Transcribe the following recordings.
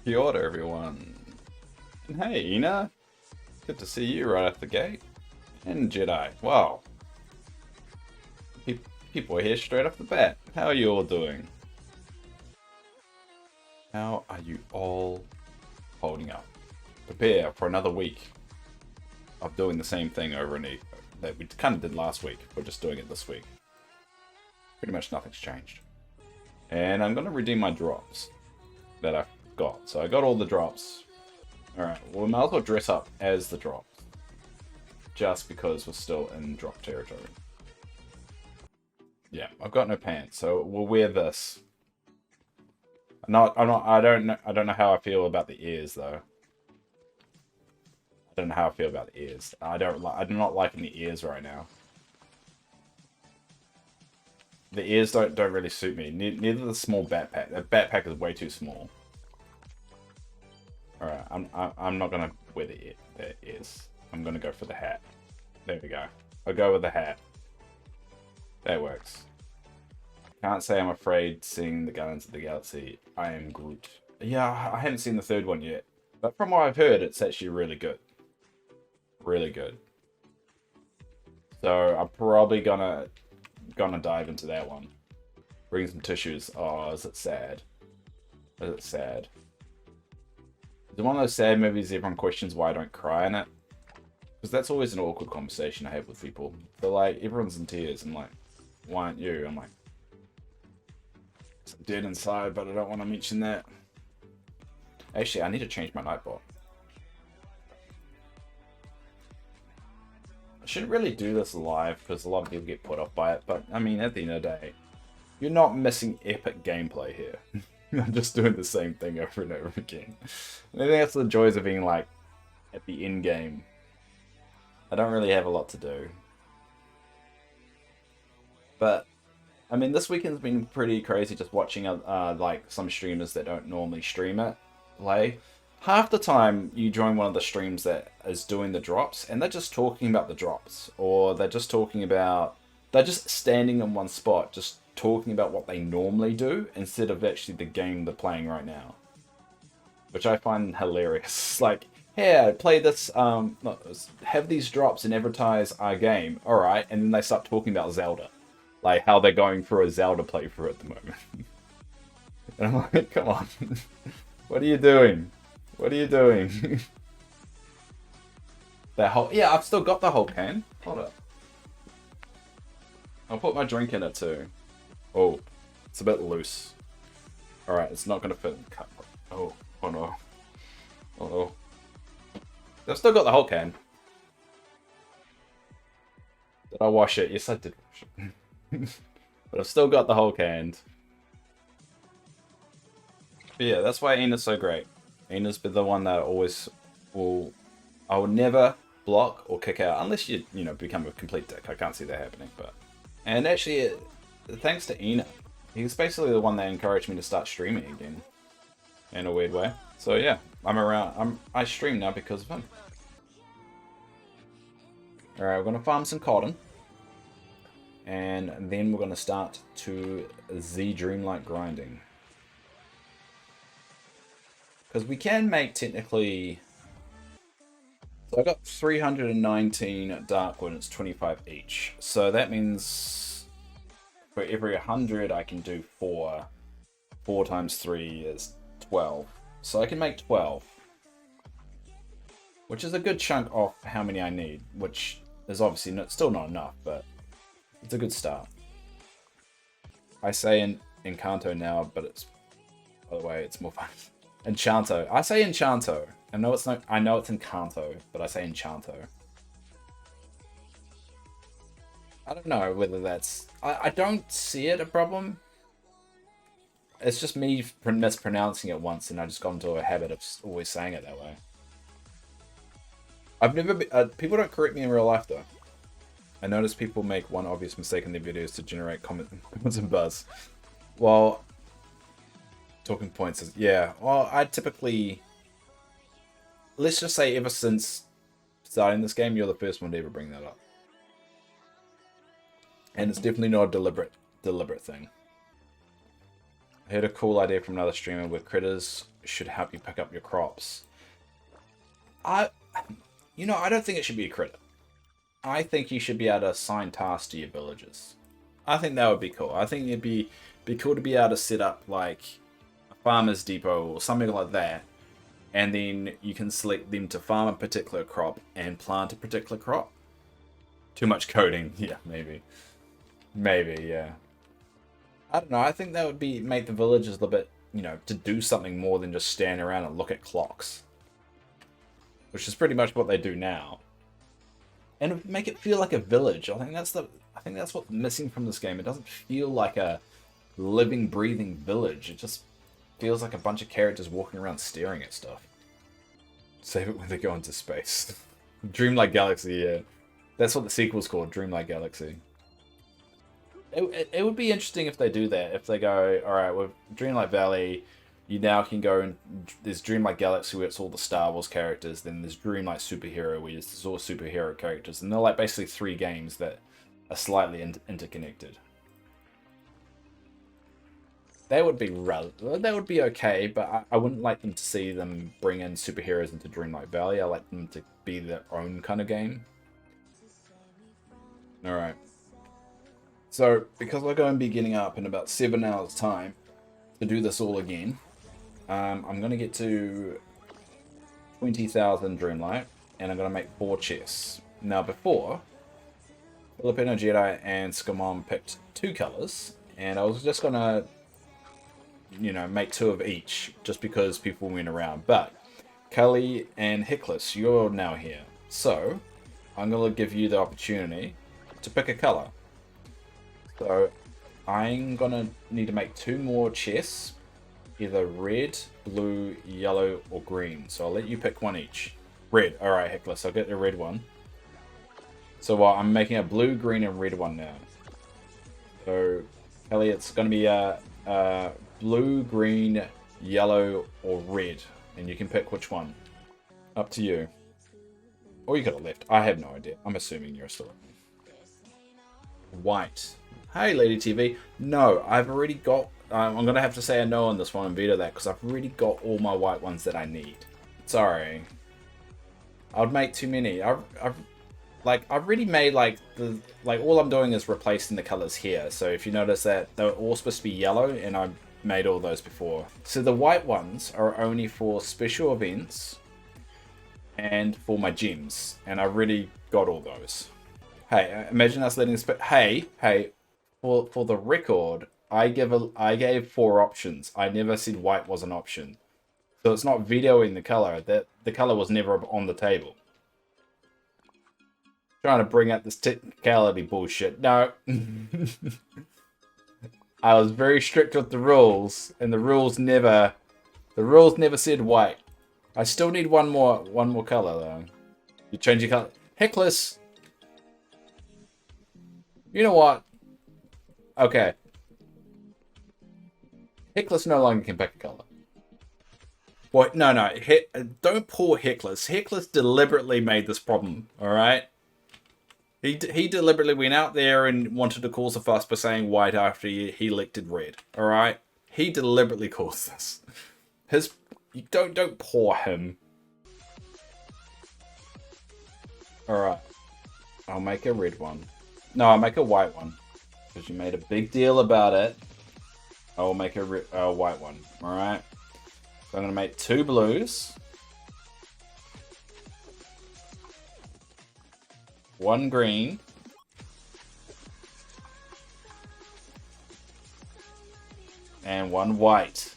Kia ora, everyone. And hey, Ina. Good to see you right off the gate. And Jedi. Wow. People are here straight off the bat. How are you all doing? How are you all holding up? Prepare for another week of doing the same thing over and over that we kind of did last week. We're just doing it this week. Pretty much nothing's changed. And I'm going to redeem my drops that I've got. So I got all the drops. Alright, well, we might as well dress up as the drops. Just because we're still in drop territory. Yeah, I've got no pants, so we'll wear this. I don't know how I feel about the ears though. I don't know how I feel about the ears. I'm not liking the ears right now. The ears don't really suit me. Neither the small backpack. The backpack is way too small. All right, I'm not gonna wear the ears. I'm gonna go for the hat. There we go. I'll go with the hat. That works. Can't say I'm afraid seeing the Guardians of the Galaxy. I am Groot. Yeah, I haven't seen the third one yet, but from what I've heard, it's actually really good. Really good. So I'm probably gonna dive into that one. Bring some tissues. Oh, is it sad? Is it sad? Is it one of those sad movies everyone questions why I don't cry in it? Because that's always an awkward conversation I have with people. They're like, everyone's in tears. I'm like, why aren't you? I'm like, I'm dead inside, but I don't want to mention that. Actually, I need to change my nightbot. I shouldn't really do this live because a lot of people get put off by it, but I mean, at the end of the day, you're not missing epic gameplay here. I'm just doing the same thing over and over again. And I think that's the joys of being like at the end game. I don't really have a lot to do. But I mean, this weekend's been pretty crazy just watching like some streamers that don't normally stream it play. Half the time you join one of the streams that is doing the drops and they're just talking about the drops, or they're just standing in one spot just talking about what they normally do instead of actually the game they're playing right now, which I find hilarious. Like, hey, play this, have these drops and advertise our game, alright, and then they start talking about Zelda. Like, how they're going through a Zelda playthrough at the moment. And I'm like, come on. What are you doing? What are you doing? That whole... Yeah, I've still got the whole can. Hold up. I'll put my drink in it too. Oh, it's a bit loose. Alright, it's not going to fit in the cup. Oh no. Oh no. I've still got the whole can. Did I wash it? Yes, I did wash it. But I've still got the whole can. But yeah, that's why Ina's so great. Ina's been the one that always will... I will never block or kick out unless you become a complete dick. I can't see that happening, but... And actually, thanks to Ina, he's basically the one that encouraged me to start streaming again. In a weird way. So yeah, I stream now because of him. Alright, we're gonna farm some cotton. And then we're going to start to the Dreamlight grinding. Because we can make technically... So I got 319 Darkwood, it's 25 each. So that means for every 100 I can do 4. 4 times 3 is 12. So I can make 12. Which is a good chunk off how many I need. Which is obviously still not enough, but... It's a good start. I say Encanto now, but it's, by the way, it's more fun. Enchanto. I say Enchanto. I know it's Encanto, but I say Enchanto. I don't know whether that's... I don't see it a problem. It's just me mispronouncing it once, and I just got into a habit of always saying it that way. I've never been... people don't correct me in real life, though. I notice people make one obvious mistake in their videos to generate comments and buzz. Well, talking points is... Yeah, well, I typically... Let's just say ever since starting this game, you're the first one to ever bring that up. And it's definitely not a deliberate thing. I heard a cool idea from another streamer where critters should help you pick up your crops. I don't think it should be a critter. I think you should be able to assign tasks to your villagers. I think that would be cool. I think it'd be cool to be able to set up like a farmer's depot or something like that, and then you can select them to farm a particular crop and plant a particular crop. Too much coding, yeah, maybe, yeah. I don't know. I think that would make the villagers a little bit, to do something more than just stand around and look at clocks, which is pretty much what they do now. And make it feel like a village. I think that's what's missing from this game. It doesn't feel like a living, breathing village. It just feels like a bunch of characters walking around staring at stuff. Save it when they go into space. Dreamlight Galaxy, yeah. That's what the sequel's called, Dreamlight Galaxy. It would be interesting if they do that. If they go, alright, with Dreamlight Valley, you now can go and there's Dreamlight Galaxy where it's all the Star Wars characters. Then there's Dreamlight Superhero where there's all superhero characters. And they're like basically 3 games that are slightly interconnected. That would be okay, but I wouldn't like them to see them bring in superheroes into Dreamlight Valley. I like them to be their own kind of game. Alright. So, because we're going to be getting up in about 7 hours time to do this all again, I'm going to get to 20,000 Dreamlight, and I'm going to make 4 chests. Now before, Filipino Jedi and Skamon picked 2 colors, and I was just going to, make 2 of each, just because people went around. But, Cully and Hickless, you're now here. So, I'm going to give you the opportunity to pick a color. So, I'm going to need to make 2 more chests, either red, blue, yellow, or green. So I'll let you pick 1 each. Red. Alright, Heckless, I'll get the red one. So I'm making a blue, green, and red one now. So, Kelly, it's going to be a blue, green, yellow, or red. And you can pick which one. Up to you. Or you could have left. I have no idea. I'm assuming you're still white. Hey, Lady TV. No, I've already got... I'm going to have to say a no on this one and veto that, because I've already got all my white ones that I need. Sorry. I would make too many. I've already made, all I'm doing is replacing the colors here. So if you notice that they're all supposed to be yellow, and I made all those before. So the white ones are only for special events and for my gems. And I've already got all those. Hey, imagine us letting... Hey, for the record, I gave 4 options. I never said white was an option. So it's not vetoing the color. The color was never on the table. Trying to bring out this technicality bullshit. No. I was very strict with the rules, and the rules never said white. I still need one more color though. You change your color. Heckless. You know what? Okay. Heckless no longer can pick a color. What? No. Don't pour Heckless. Heckless deliberately made this problem. All right. He deliberately went out there and wanted to cause a fuss by saying white after he elected red. All right. He deliberately caused this. Don't pour him. All right. I'll make a red one. No, I'll make a white one. Because you made a big deal about it. I will make a white one. Alright. So I'm going to make 2 blues. 1 green. And 1 white.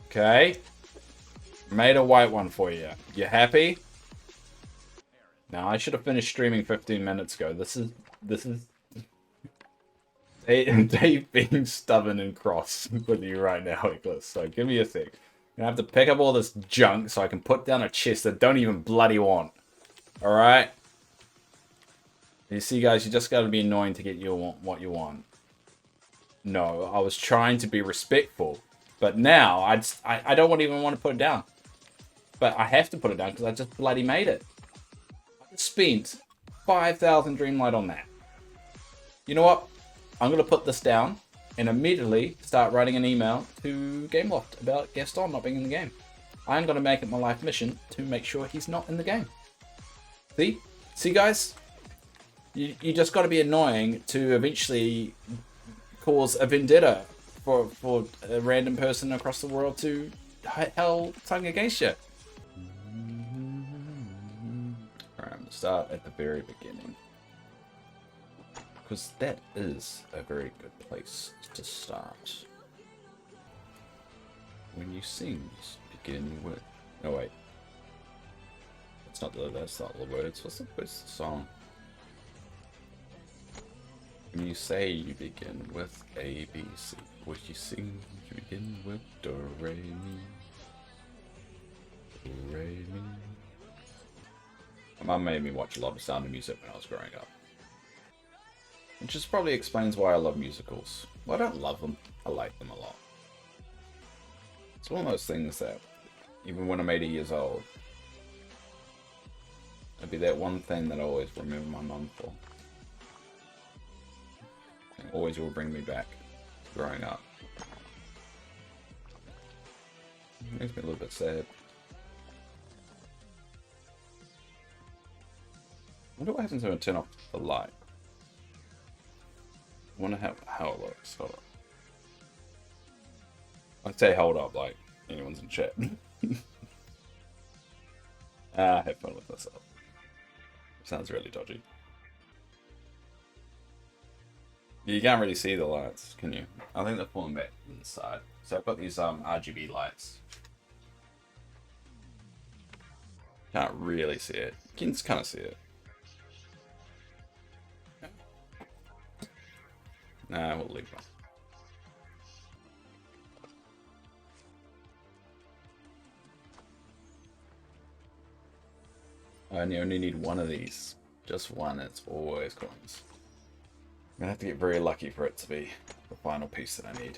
Okay. Made a white one for you. You happy? Now, I should have finished streaming 15 minutes ago. This is Dave being stubborn and cross with you right now, Nicholas. So give me a sec. I'm gonna have to pick up all this junk so I can put down a chest that I don't even bloody want. Alright? You see, guys, you just gotta be annoying to get what you want. No, I was trying to be respectful. But now, I don't even want to put it down. But I have to put it down because I just bloody made it. Spent 5,000 Dreamlight on that. You know what? I'm going to put this down and immediately start writing an email to Gameloft about Gaston not being in the game. I'm going to make it my life mission to make sure he's not in the game. See? See, guys? You just got to be annoying to eventually cause a vendetta for a random person across the world to hell tongue against you. Alright, I'm going to start at the very beginning. Because that is a very good place to start. When you sing, begin with... No, wait. That's not the words. What's the song? When you say you begin with A, B, C. What you sing, you begin with Do, Re, Mi. Do, Re, Mi. My mum made me watch a lot of Sound of Music when I was growing up. Which just probably explains why I love musicals. Well, I don't love them. I like them a lot. It's one of those things that, even when I'm 80 years old, it'd be that one thing that I always remember my mum for. It always will bring me back to growing up. It makes me a little bit sad. I wonder what happens when I turn off the light. I wonder how it looks. Hold up. I say hold up like anyone's in chat. Have fun with myself. Sounds really dodgy. You can't really see the lights, can you? I think they're pulling back inside. So I've got these RGB lights. Can't really see it. You can kind of see it. Nah, we'll leave it. I only need one of these. Just one, it's always coins. I'm gonna have to get very lucky for it to be the final piece that I need.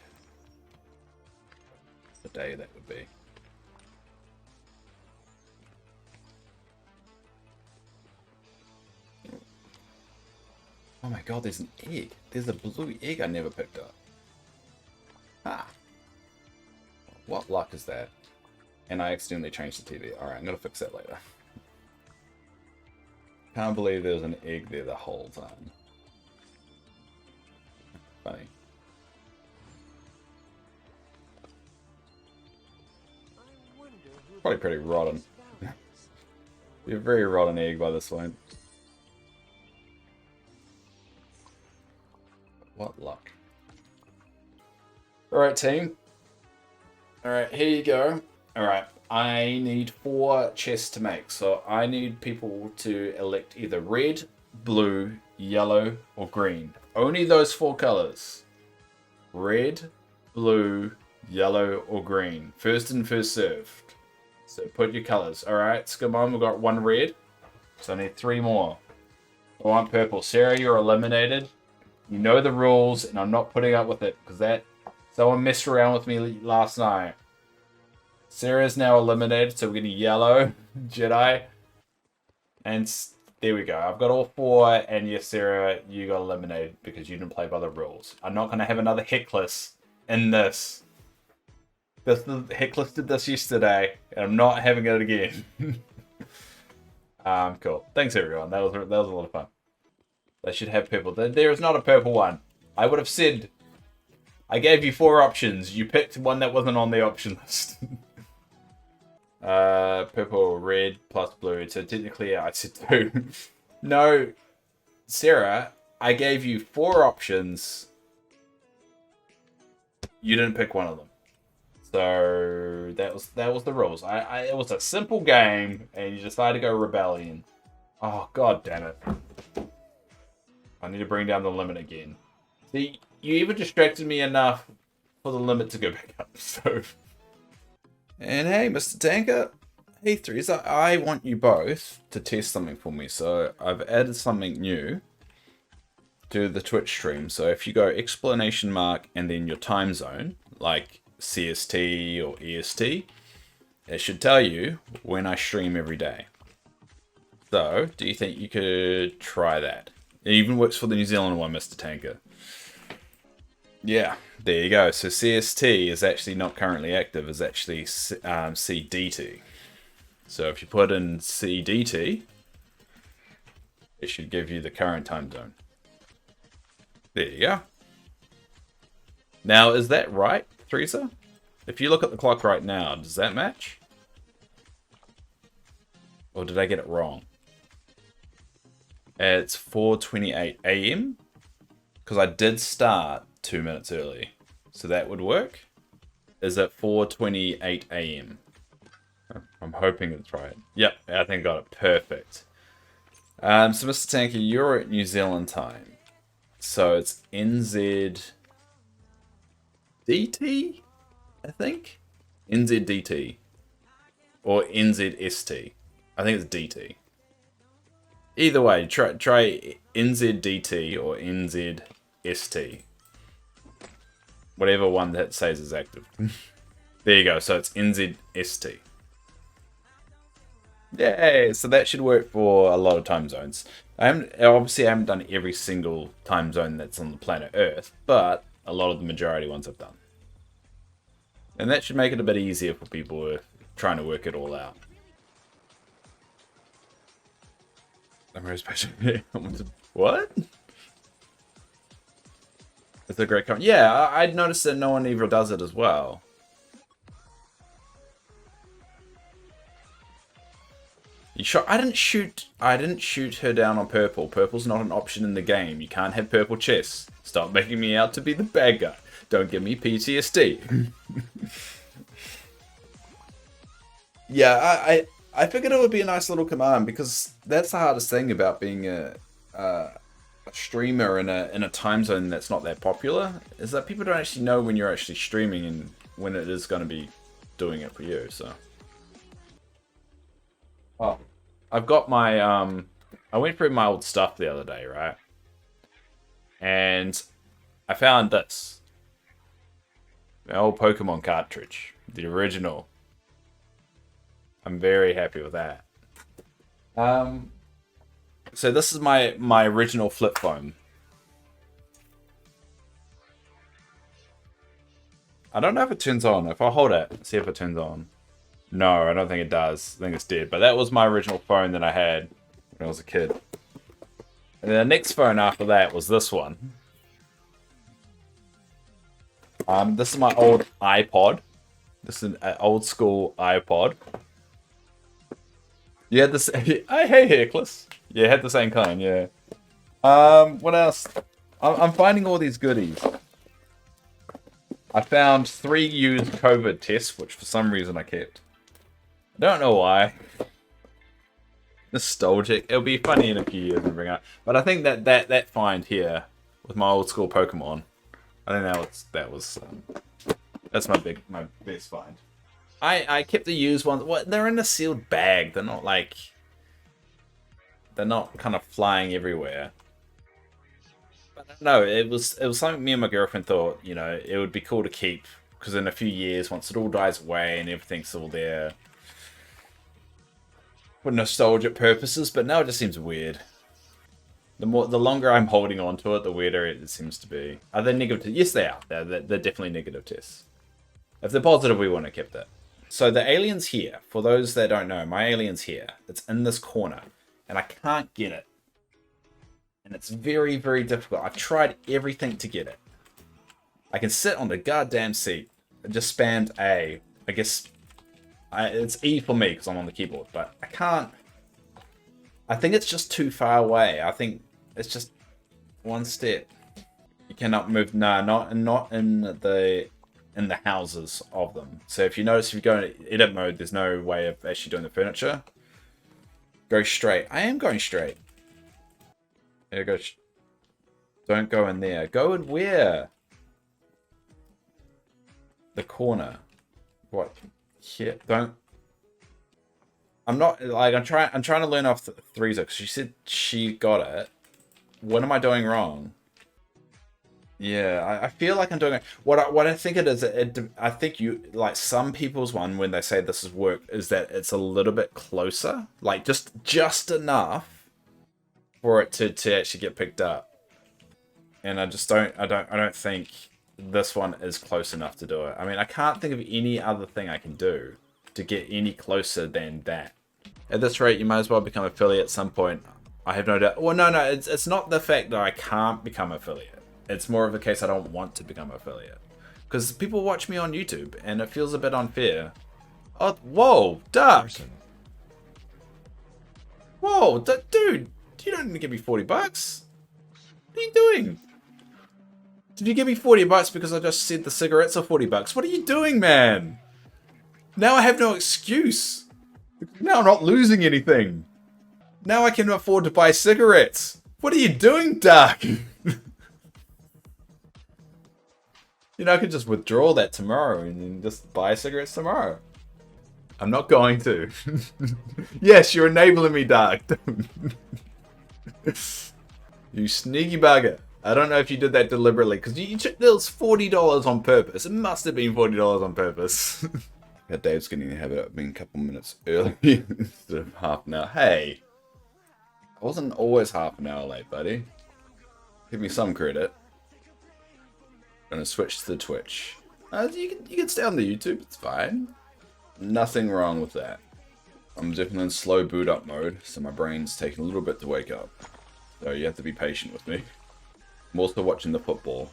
The day that would be. Oh my god, there's an egg. There's a blue egg I never picked up. Ah. What luck is that? And I accidentally changed the TV. Alright, I'm gonna fix that later. Can't believe there was an egg there the whole time. Funny. Probably pretty rotten. Be a very rotten egg by this point. What luck. Alright, team. Alright, here you go. Alright, I need 4 chests to make. So I need people to elect either red, blue, yellow, or green. Only those 4 colors. Red, blue, yellow, or green. First in, first served. So put your colors. Alright, so come on, we've got 1 red. So I need 3 more. I want purple. Sarah, you're eliminated. You know the rules, and I'm not putting up with it, because that... Someone messed around with me last night. Sarah's now eliminated, so we're getting yellow, Jedi. And there we go. I've got all 4, and yes, Sarah, you got eliminated because you didn't play by the rules. I'm not going to have another Heckless in this. The Heckless did this yesterday, and I'm not having it again. Cool. Thanks, everyone. That was a lot of fun. They should have purple. There is not a purple one. I would have said... I gave you 4 options. You picked one that wasn't on the option list. Purple, red, plus blue. So technically, I said 2. No, Sarah, I gave you 4 options. You didn't pick one of them. So that was the rules. It was a simple game, and you decided to go rebellion. Oh, god damn it. I need to bring down the limit again. See, you even distracted me enough for the limit to go back up, so... And hey, Mr. Tanker. Hey, Threes, I want you both to test something for me. So I've added something new to the Twitch stream. So if you go explanation mark and then your time zone, like CST or EST, it should tell you when I stream every day. So, do you think you could try that? It even works for the New Zealand one, Mr. Tanker. Yeah, there you go. So CST is actually not currently active, is actually CDT. So if you put in CDT, it should give you the current time zone. There you go. Now, is that right, Teresa? If you look at the clock right now, does that match? Or did I get it wrong? It's 4:28 a.m. Because I did start 2 minutes early. So that would work. Is it 4:28 a.m.? I'm hoping it's right. Yep, I think I got it perfect. So Mr. Tanker, you're at New Zealand time. So it's NZDT, I think? NZDT. Or NZST. I think it's DT. Either way, try NZDT or NZST. Whatever one that says is active. There you go, so it's NZST. Yay! So that should work for a lot of time zones. Obviously, I haven't done every single time zone that's on the planet Earth, but a lot of the majority ones I've done. And that should make it a bit easier for people who are trying to work it all out. I'm very special. What? It's a great comment. Yeah, I'd noticed that no one even does it as well. You sure? I didn't shoot her down on purple. Purple's not an option in the game. You can't have purple chests. Stop making me out to be the bad guy. Don't give me PTSD. Yeah, I figured it would be a nice little command because that's the hardest thing about being a streamer in a time zone that's not that popular, is that people don't actually know when you're actually streaming and when it is going to be doing it for you. So, oh, I've got my I went through my old stuff the other day, right? And I found this. My old Pokemon cartridge, the original. I'm very happy with that. So this is my original flip phone. I don't know if it turns on. If I hold it, see if it turns on. No, I don't think it does. I think it's dead. But that was my original phone that I had when I was a kid. And then the next phone after that was this one. This is my old iPod. This is an old school iPod. You had this. Hey, Heckless. Yeah, had the same kind. Yeah. What else? I'm finding all these goodies. I found 3 used COVID tests, which for some reason I kept. I don't know why. Nostalgic. It'll be funny in a few years to bring up. But I think that find here with my old school Pokemon. I think that's my best find. I kept the used ones. What? They're in a sealed bag. They're not like. They're not kind of flying everywhere. But I don't know. It was something me and my girlfriend thought. You know, it would be cool to keep because in a few years, once it all dies away and everything's all there, for nostalgic purposes. But now it just seems weird. The longer I'm holding on to it, the weirder it seems to be. Are they negative? Yes, they are. They're definitely negative tests. If they're positive, we wouldn't have kept it. So the alien's here. For those that don't know, my alien's here. It's in this corner. And I can't get it. And it's very, very difficult. I've tried everything to get it. I can sit on the goddamn seat. I just spammed A. I guess it's E for me because I'm on the keyboard. But I can't. I think it's just too far away. I think it's just one step. You cannot move. No, not in the houses of them. So if you notice, if you go into edit mode, there's no way of actually doing the furniture. Go straight. I am going straight. There go. Don't go in there. Go in where? The corner. What? Here. Don't. I'm not like I'm trying to learn off Threesa because she said she got it. What am I doing wrong? Yeah, I feel like I'm doing it. What I think it is, I think you like some people's one when they say this is work is that it's a little bit closer, like just enough for it to actually get picked up. And I just don't think this one is close enough to do it. I mean, I can't think of any other thing I can do to get any closer than that. At this rate, you might as well become affiliate at some point. I have no doubt. Well, no, it's not the fact that I can't become affiliate. It's more of a case I don't want to become affiliate. Because people watch me on YouTube, and it feels a bit unfair. Oh, whoa, Duck! Whoa, dude! You don't need to give me 40 bucks. What are you doing? Did you give me 40 bucks because I just said the cigarettes are 40 bucks? What are you doing, man? Now I have no excuse. Now I'm not losing anything. Now I can afford to buy cigarettes. What are you doing, Duck? You know, I could just withdraw that tomorrow and then just buy cigarettes tomorrow. I'm not going to. Yes, you're enabling me, Duck. You sneaky bugger. I don't know if you did that deliberately, because you took those $40 on purpose. It must have been $40 on purpose. Yeah, Dave's getting the habit of being a couple minutes early instead of half an hour. Hey, I wasn't always half an hour late, buddy. Give me some credit. Gonna switch to the Twitch. You can stay on the YouTube, it's fine. Nothing wrong with that. I'm definitely in slow boot up mode, so my brain's taking a little bit to wake up. So you have to be patient with me. I'm also watching the football.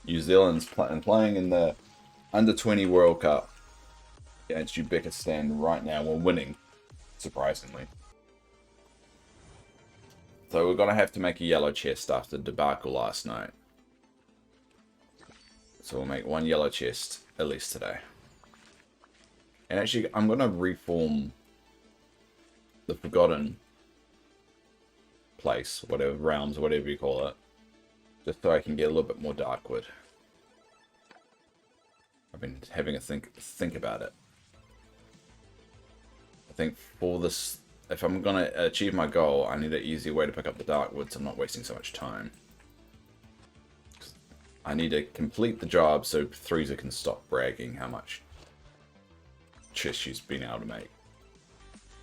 New Zealand's playing in the Under-20 World Cup against Uzbekistan right now. We're winning, surprisingly. So we're going to have to make a yellow chest after the debacle last night. So we'll make one yellow chest at least today. And actually, I'm going to reform the Forgotten place, whatever, realms, whatever you call it. Just so I can get a little bit more darkwood. I've been having a think about it. I think for this, if I'm going to achieve my goal, I need an easier way to pick up the darkwood so I'm not wasting so much time. I need to complete the job so Threeser can stop bragging how much chest she's been able to make.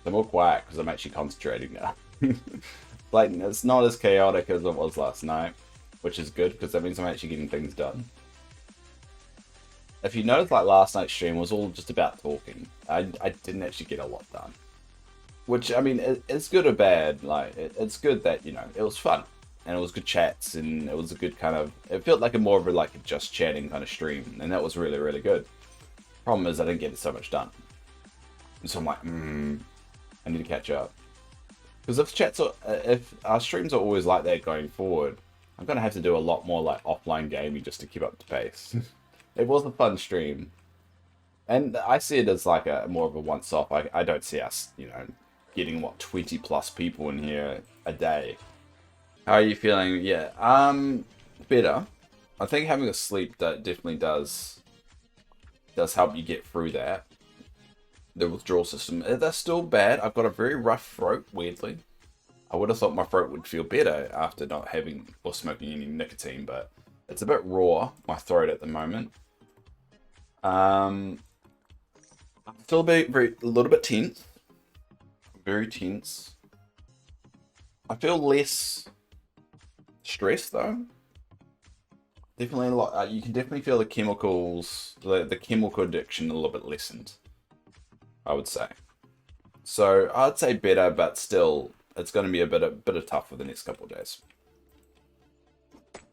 I'm more quiet because I'm actually concentrating now. Like, it's not as chaotic as it was last night, which is good because that means I'm actually getting things done. If you notice, like, last night's stream was all just about talking. I didn't actually get a lot done. Which, I mean, it's good or bad. Like, it's good that, you know, it was fun. And it was good chats, and it was a good kind of... It felt like more of a, like, a just chatting kind of stream. And that was really, really good. Problem is, I didn't get so much done. And so I'm like, I need to catch up. Because if our streams are always like that going forward, I'm going to have to do a lot more, like, offline gaming just to keep up to pace. It was a fun stream. And I see it as, like, a more of a once-off. I don't see us, you know, getting, what, 20 plus people in here a day. How are you feeling? Yeah, better. I think having a sleep that definitely does help you get through that. The withdrawal system, that's still bad. I've got a very rough throat, weirdly. I would have thought my throat would feel better after not having or smoking any nicotine, but it's a bit raw, my throat at the moment. I'm still a little bit tense. Very tense. I feel less stressed though. Definitely a lot. You can definitely feel the chemicals, the chemical addiction a little bit lessened, I would say. So I'd say better, but still, it's going to be a bit of tough for the next couple of days.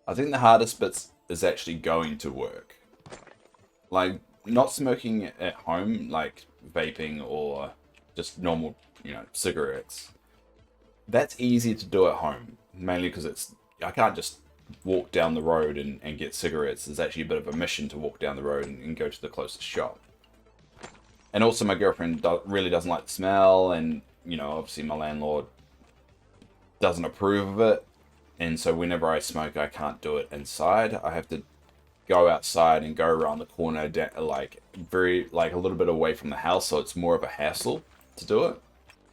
I think the hardest bit is actually going to work. Like, not smoking at home, like vaping or just normal, you know, cigarettes. That's easy to do at home, mainly because I can't just walk down the road and get cigarettes. It's actually a bit of a mission to walk down the road and go to the closest shop. And also my girlfriend really doesn't like the smell, and, you know, obviously my landlord doesn't approve of it. And so whenever I smoke, I can't do it inside. I have to go outside and go around the corner, like a little bit away from the house, so it's more of a hassle to do it.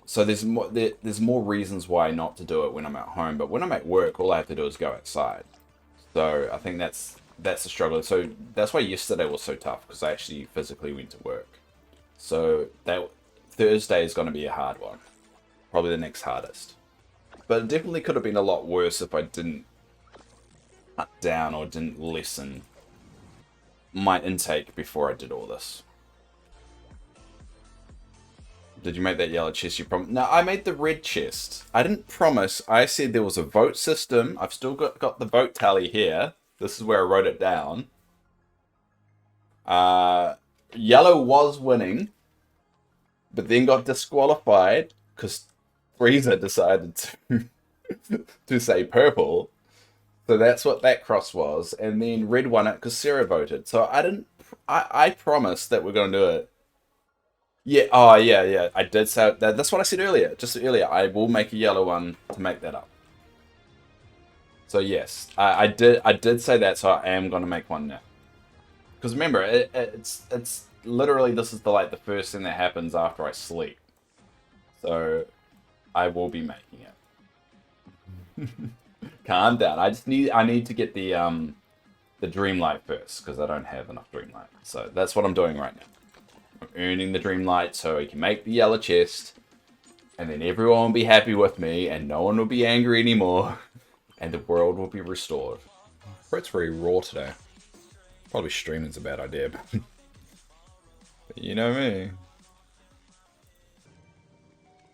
So there's more reasons why not to do it when I'm at home, but when I'm at work, all I have to do is go outside. So I think that's a struggle. So that's why yesterday was so tough, because I actually physically went to work. So that Thursday is going to be a hard one, probably the next hardest. But it definitely could have been a lot worse if I didn't cut down or didn't lessen my intake before I did all this. Did you make that yellow chest you promised? No, I made the red chest. I didn't promise. I said there was a vote system. I've still got the vote tally here. This is where I wrote it down. Yellow was winning, but then got disqualified because Frieza decided to say purple. So that's what that cross was. And then red won it because Sarah voted. So I promised that we're going to do it. Yeah, oh yeah. I did say that. That's what I said earlier. Just earlier, I will make a yellow one to make that up. So yes, I did say that. So I am going to make one now. Because remember, it's literally this is the first thing that happens after I sleep. So I will be making it. Calm down. I need to get the Dreamlight first because I don't have enough Dreamlight. So that's what I'm doing right now. I'm earning the Dreamlight so I can make the yellow chest, and then everyone will be happy with me, and no one will be angry anymore, and the world will be restored. It's very raw today. Probably streaming's a bad idea, but you know me.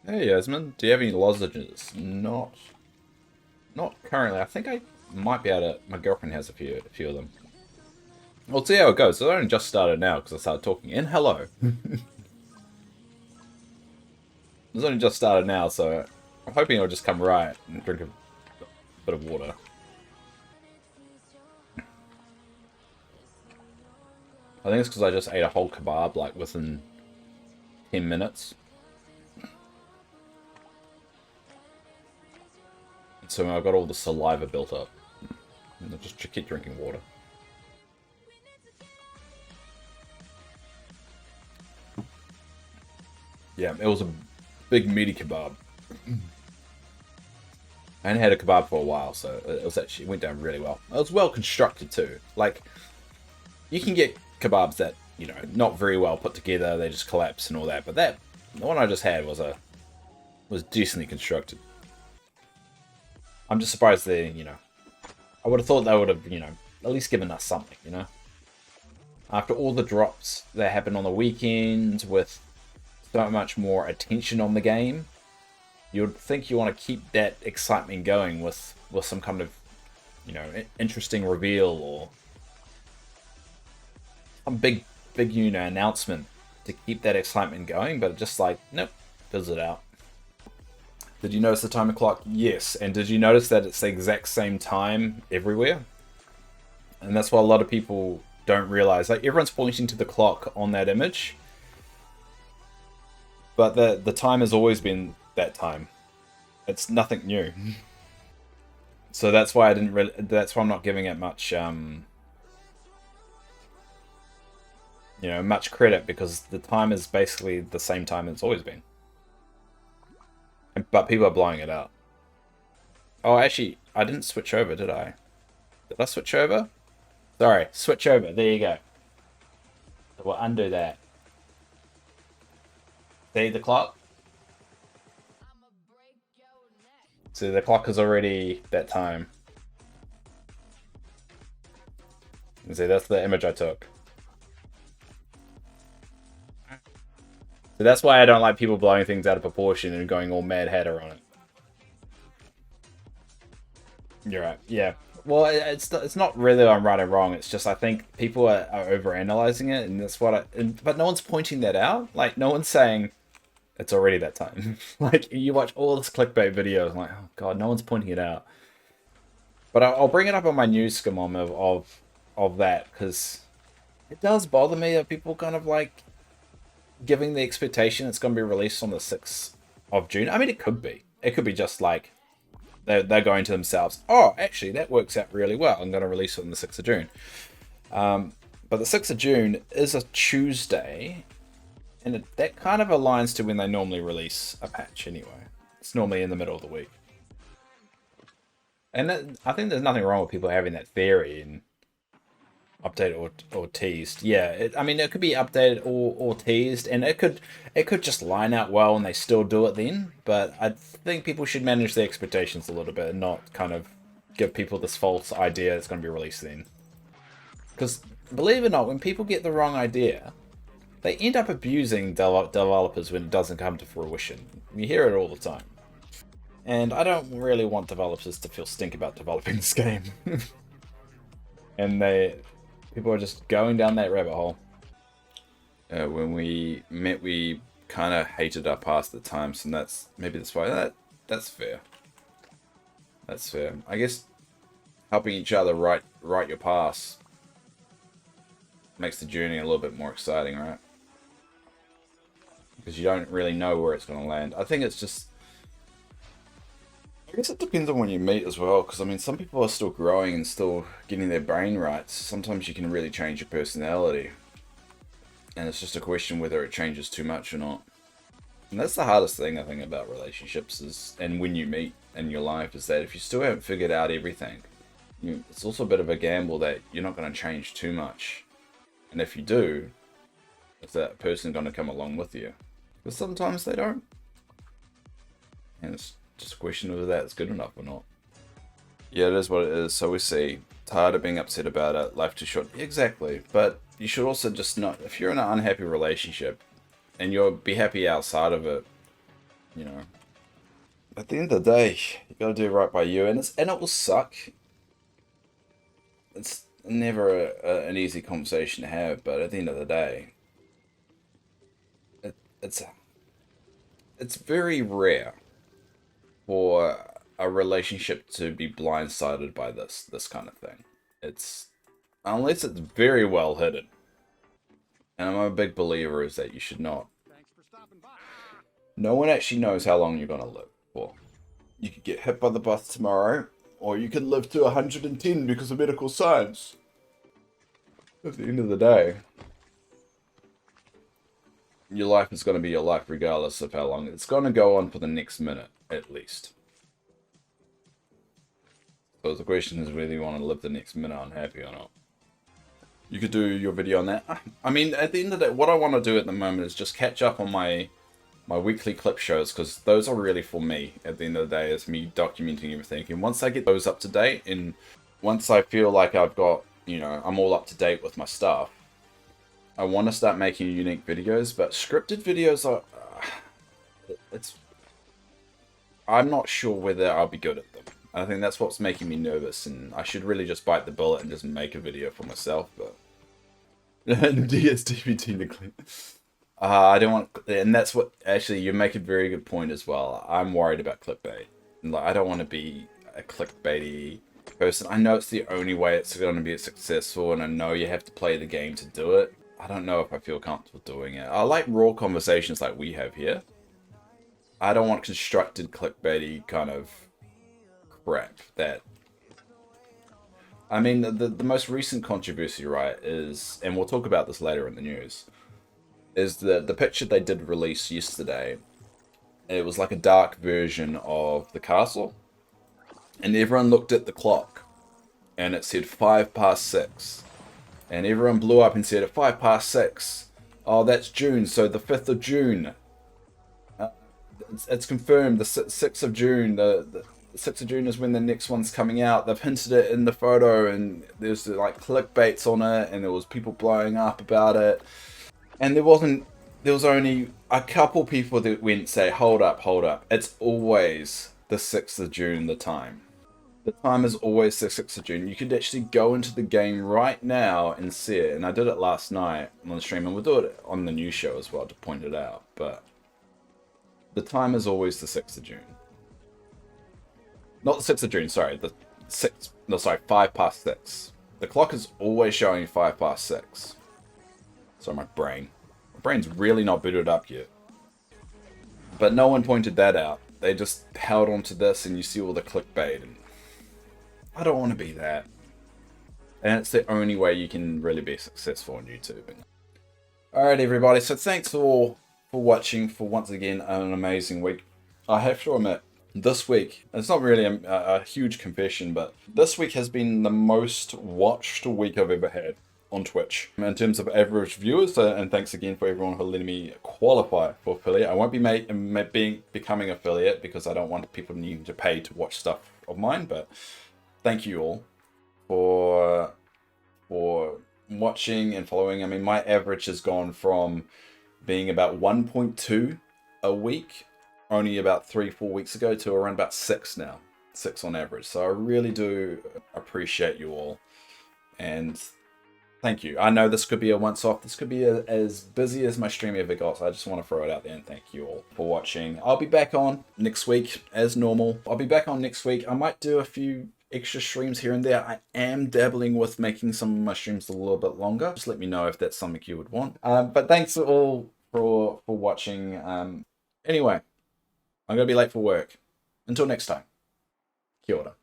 Hey Yasmin, do you have any lozenges? Not currently. I think I might be able to. My girlfriend has a few of them. We'll see how it goes. So I only just started now because I started talking. And hello. It's only just started now, so I'm hoping it'll just come right and drink a bit of water. I think it's because I just ate a whole kebab like within 10 minutes. So I've got all the saliva built up. And I just keep drinking water. Yeah, it was a big meaty kebab. I hadn't had a kebab for a while, so it went down really well. It was well constructed too. Like, you can get kebabs that, you know, not very well put together, they just collapse and all that, but the one I just had was decently constructed. I'm just surprised they, you know, I would have thought they would have, you know, at least given us something, you know? After all the drops that happened on the weekend with so much more attention on the game, you'd think you want to keep that excitement going with some kind of, you know, interesting reveal or some big, you know, announcement to keep that excitement going, but just like, nope, fills it out. Did you notice the timer clock? Yes. And did you notice that it's the exact same time everywhere? And that's what a lot of people don't realize. Like, everyone's pointing to the clock on that image, but the time has always been that time. It's nothing new. So that's why that's why I'm not giving it much you know, much credit, because the time is basically the same time it's always been. But people are blowing it out. Oh, actually, I didn't switch over, did I? Did I switch over? Sorry, switch over. There you go. We'll undo that. See the clock? See, the clock is already that time. You see, that's the image I took. So that's why I don't like people blowing things out of proportion and going all Mad Hatter on it. You're right, yeah. Well, it's not really I'm right or wrong. It's just I think people are overanalyzing it, and that's what but no one's pointing that out. Like, no one's saying it's already that time. Like, you watch all this clickbait videos, and like, oh god, no one's pointing it out. But I'll bring it up on my news skim of that, because it does bother me that people kind of like giving the expectation it's going to be released on the 6th of June. I mean, it could be. It could be just like they're going to themselves, oh, actually, that works out really well. I'm going to release it on the 6th of June. But the 6th of June is a Tuesday, and that kind of aligns to when they normally release a patch anyway. It's normally in the middle of the week. And I think there's nothing wrong with people having that theory and updated or teased. Yeah, I mean, it could be updated or teased, and it could just line out well and they still do it then. But I think people should manage their expectations a little bit and not kind of give people this false idea it's going to be released then. Because believe it or not, when people get the wrong idea, they end up abusing developers when it doesn't come to fruition. You hear it all the time. And I don't really want developers to feel stink about developing this game. And people are just going down that rabbit hole. When we met, we kind of hated our past at times, and maybe that's why that's fair. That's fair. I guess helping each other write your past makes the journey a little bit more exciting, right? Because you don't really know where it's going to land. I think it's just... I guess it depends on when you meet as well, because I mean, some people are still growing and still getting their brain right. Sometimes you can really change your personality. And it's just a question whether it changes too much or not. And that's the hardest thing, I think, about relationships and when you meet in your life, is that if you still haven't figured out everything, it's also a bit of a gamble that you're not going to change too much. And if you do, is that person going to come along with you? But sometimes they don't. And it's just a question of whether that's good enough or not. Yeah, it is what it is. So we see. Tired of being upset about it. Life too short. Exactly. But you should also just not... If you're in an unhappy relationship and you'll be happy outside of it, you know, at the end of the day, you got to do right by you. And it will suck. It's never an easy conversation to have. But at the end of the day, it's very rare for a relationship to be blindsided by this kind of thing. Unless it's very well hidden. And I'm a big believer is that you should not. No one actually knows how long you're gonna live for. You could get hit by the bus tomorrow, or you could live to 110 because of medical science. At the end of the day, your life is going to be your life regardless of how long. It's going to go on for the next minute, at least. So the question is whether you want to live the next minute unhappy or not. You could do your video on that. I mean, at the end of the day, what I want to do at the moment is just catch up on my weekly clip shows, because those are really for me. At the end of the day, it's me documenting everything. And once I get those up to date, and once I feel like I've got, I'm all up to date with my stuff, I want to start making unique videos. But scripted videos are... I'm not sure whether I'll be good at them. I think that's what's making me nervous, and I should really just bite the bullet and just make a video for myself, but... DSDVT nuclear. I don't want... And that's what... Actually, you make a very good point as well. I'm worried about clickbait. Like, I don't want to be a clickbaity person. I know it's the only way it's going to be successful, and I know you have to play the game to do it. I don't know if I feel comfortable doing it. I like raw conversations like we have here. I don't want constructed clickbaity kind of crap that... I mean, the most recent controversy, right, is, and we'll talk about this later in the news, is the picture they did release yesterday. It was like a dark version of the castle, and everyone looked at the clock, and it said 6:05, and everyone blew up and said, at 6:05, oh, that's June, so the 5th of June. It's confirmed, the 6th of June, the 6th of June is when the next one's coming out. They've hinted it in the photo, and there's like clickbaits on it, and there was people blowing up about it. And there was only a couple people that went and say, hold up. It's always the 6th of June, the time. The time is always the 6th of June. You could actually go into the game right now and see it. And I did it last night on the stream, and we'll do it on the news show as well to point it out. But the time is always the 6th of June. Not the 6th of June, sorry. 6:05. The clock is always showing 6:05. Sorry, my brain's really not booted up yet. But no one pointed that out. They just held on to this, and you see all the clickbait. And I don't want to be that. And it's the only way you can really be successful on YouTube. Alright, everybody. So thanks for watching for once again an amazing week. I have to admit, this week, it's not really a huge confession, but this week has been the most watched week I've ever had on Twitch in terms of average viewers. And thanks again for everyone for letting me qualify for affiliate. I won't be becoming affiliate because I don't want people needing to pay to watch stuff of mine, but thank you all for watching and following, I mean, my average has gone from being about 1.2 a week only about 3-4 weeks ago to around about 6 now. 6 on average. So I really do appreciate you all. And thank you. I know this could be a once-off. This could be as busy as my stream ever got. So I just want to throw it out there and thank you all for watching. I'll be back on next week as normal. I'll be back on next week. I might do a few extra streams here and there. I am dabbling with making some of my streams a little bit longer. Just let me know if that's something you would want. But thanks all for watching. Anyway, I'm going to be late for work. Until next time. Kia ora.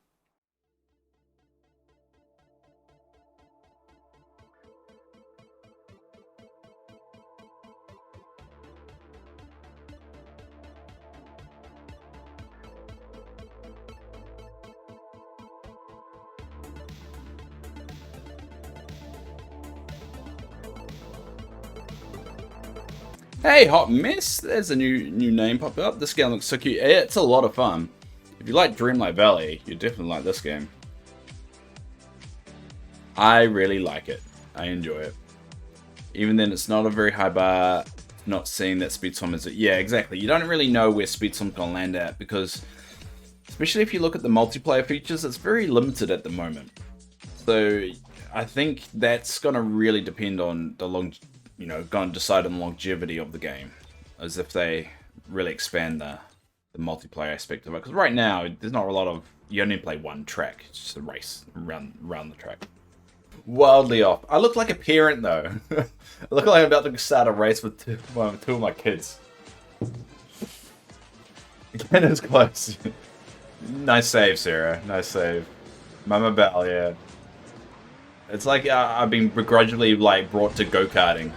Hey, Hot Mess! There's a new name pop up. This game looks so cute. It's a lot of fun. If you like Dreamlight Valley, you definitely like this game. I really like it. I enjoy it. Even then, it's not a very high bar. Not seeing that Speed Swim is... Yeah, exactly. You don't really know where Speed Swim's gonna land at because... Especially if you look at the multiplayer features, it's very limited at the moment. So, I think that's gonna really depend on the going to decide on the longevity of the game, as if they really expand the multiplayer aspect of it. Because right now, there's not a lot of... You only play one track. It's just a race around the track. Wildly off. I look like a parent, though. I look like I'm about to start a race with two of my kids. Again, it's close. Nice save, Sarah. Nice save. Mama Bell, yeah. It's like I've been begrudgingly brought to go-karting.